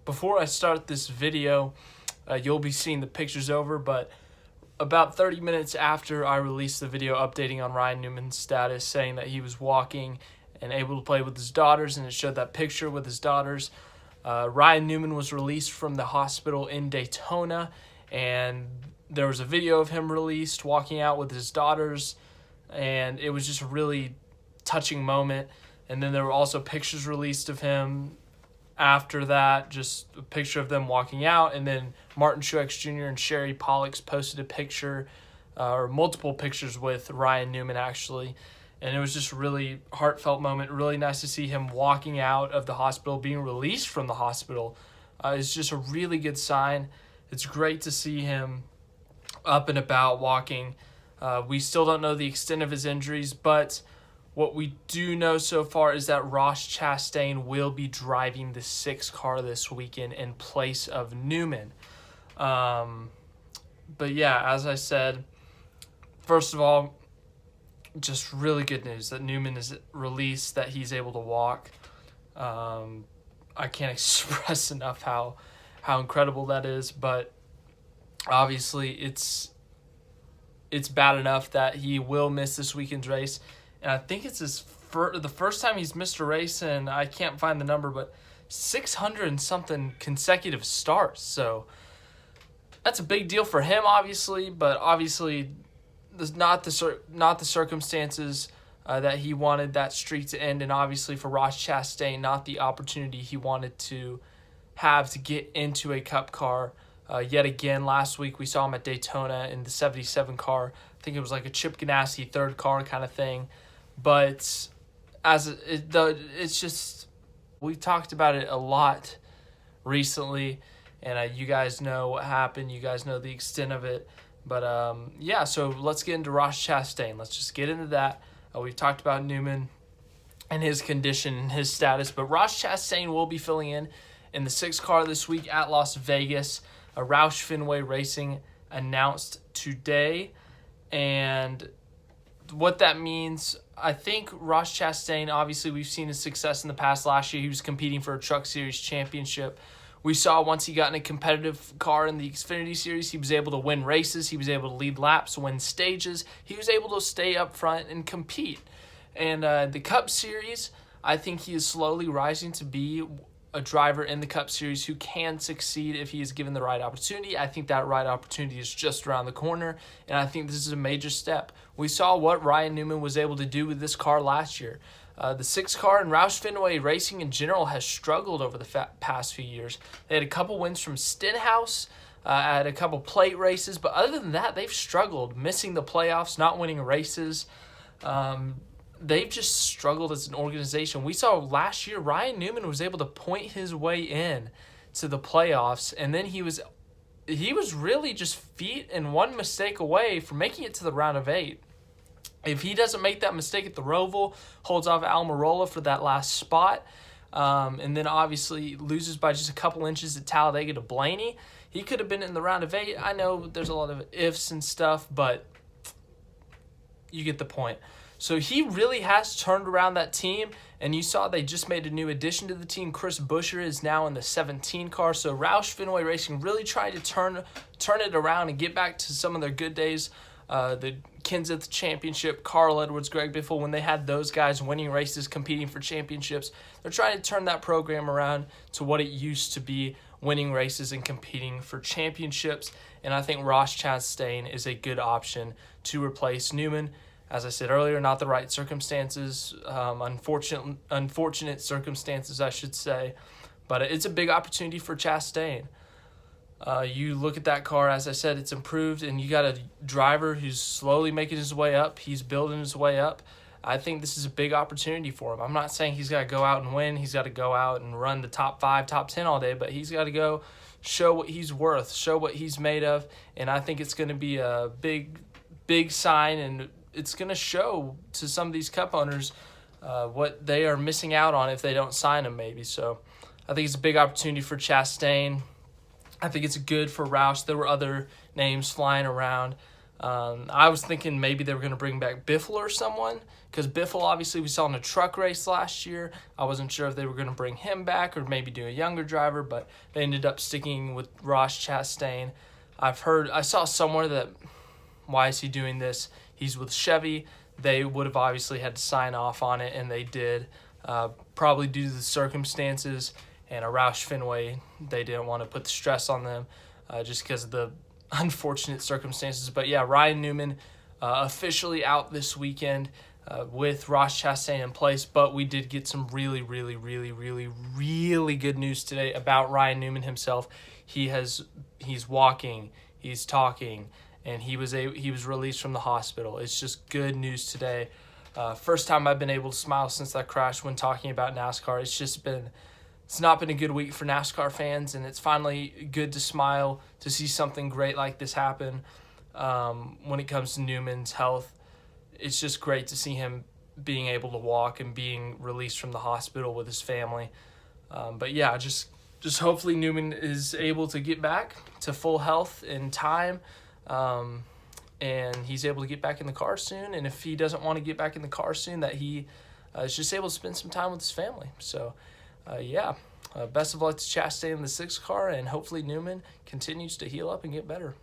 before I start this video, you'll be seeing the pictures over, but about 30 minutes after I released the video updating on Ryan Newman's status, saying that he was walking and able to play with his daughters, and it showed that picture with his daughters, Ryan Newman was released from the hospital in Daytona, and there was a video of him released walking out with his daughters, and it was just a really touching moment. And then there were also pictures released of him after that, just a picture of them walking out, and then Martin Truex Jr. and Sherry Pollux posted a picture, or multiple pictures with Ryan Newman actually, and it was just a really heartfelt moment. Really nice to see him walking out of the hospital, being released from the hospital. It's just a really good sign. It's great to see him up and about walking. We still don't know the extent of his injuries, but what we do know so far is that Roush Chastain will be driving the 6 car this weekend in place of Newman. But yeah, as I said, first of all, just really good news that Newman is released, that he's able to walk. I can't express enough how incredible that is, but obviously it's bad enough that he will miss this weekend's race. And I think it's the first time he's missed a race, and I can't find the number, but 600 and something consecutive starts. So that's a big deal for him, obviously, but obviously not the circumstances that he wanted that streak to end, and obviously for Roush Chastain, not the opportunity he wanted to have to get into a Cup car. Yet again, last week we saw him at Daytona in the 77 car. I think it was like a Chip Ganassi third car kind of thing. But it's just, we talked about it a lot recently, and you guys know what happened. You guys know the extent of it. But yeah, so let's get into Roush Chastain. Let's just get into that. We've talked about Newman and his condition and his status, but Roush Chastain will be filling in the 6 car this week at Las Vegas. Roush Fenway Racing announced today, and what that means, I think Roush Chastain, obviously we've seen his success in the past. Last year he was competing for a Truck Series championship. We saw once he got in a competitive car in the Xfinity Series, he was able to win races, he was able to lead laps, win stages, he was able to stay up front and compete. And the Cup Series, I think he is slowly rising to be a driver in the Cup Series who can succeed if he is given the right opportunity. I think that right opportunity is just around the corner, and I think this is a major step. We saw what Ryan Newman was able to do with this car last year. The 6 car and Roush Fenway Racing in general has struggled over the past few years. They had a couple wins from Stenhouse at a couple plate races, but other than that, they've struggled, missing the playoffs, not winning races. They've just struggled as an organization. We saw last year Ryan Newman was able to point his way in to the playoffs, and then he was really just feet and one mistake away from making it to the round of 8. If he doesn't make that mistake at the Roval, holds off Almirola for that last spot, and then obviously loses by just a couple inches at Talladega to Blaney, he could have been in the round of 8. I know there's a lot of ifs and stuff, but you get the point. So he really has turned around that team, and you saw they just made a new addition to the team. Chris Buescher is now in the 17 car. So Roush Fenway Racing really tried to turn it around and get back to some of their good days. The Kenseth Championship, Carl Edwards, Greg Biffle, when they had those guys winning races, competing for championships, they're trying to turn that program around to what it used to be, winning races and competing for championships. And I think Roush Chastain is a good option to replace Newman. As I said earlier, not the right circumstances, unfortunate circumstances, I should say. But it's a big opportunity for Chastain. You look at that car, as I said, it's improved, and you got a driver who's slowly making his way up. He's building his way up. I think this is a big opportunity for him. I'm not saying he's got to go out and win. He's got to go out and run the top 5, top 10 all day, but he's got to go show what he's worth, show what he's made of, and I think it's going to be a big sign, and it's going to show to some of these Cup owners what they are missing out on if they don't sign him maybe. So I think it's a big opportunity for Chastain. I think it's good for Roush. There were other names flying around, I was thinking maybe they were going to bring back Biffle or someone, because Biffle obviously we saw in a truck race last year. I wasn't sure if they were going to bring him back or maybe do a younger driver, but they ended up sticking with Roush Chastain. I saw somewhere that, why is he doing this? He's with Chevy. They would have obviously had to sign off on it, and they did, probably due to the circumstances. And a Roush Fenway, they didn't want to put the stress on them just because of the unfortunate circumstances. But yeah, Ryan Newman officially out this weekend with Roush Chastain in place. But we did get some really, really, really, really, really good news today about Ryan Newman himself. He's walking, he's talking, and he was released from the hospital. It's just good news today. First time I've been able to smile since that crash when talking about NASCAR. It's not been a good week for NASCAR fans, and it's finally good to smile to see something great like this happen. When it comes to Newman's health, it's just great to see him being able to walk and being released from the hospital with his family. But yeah, just hopefully Newman is able to get back to full health in time, and he's able to get back in the car soon. And if he doesn't want to get back in the car soon, that he is just able to spend some time with his family. So best of luck to Chastain in the 6 car, and hopefully Newman continues to heal up and get better.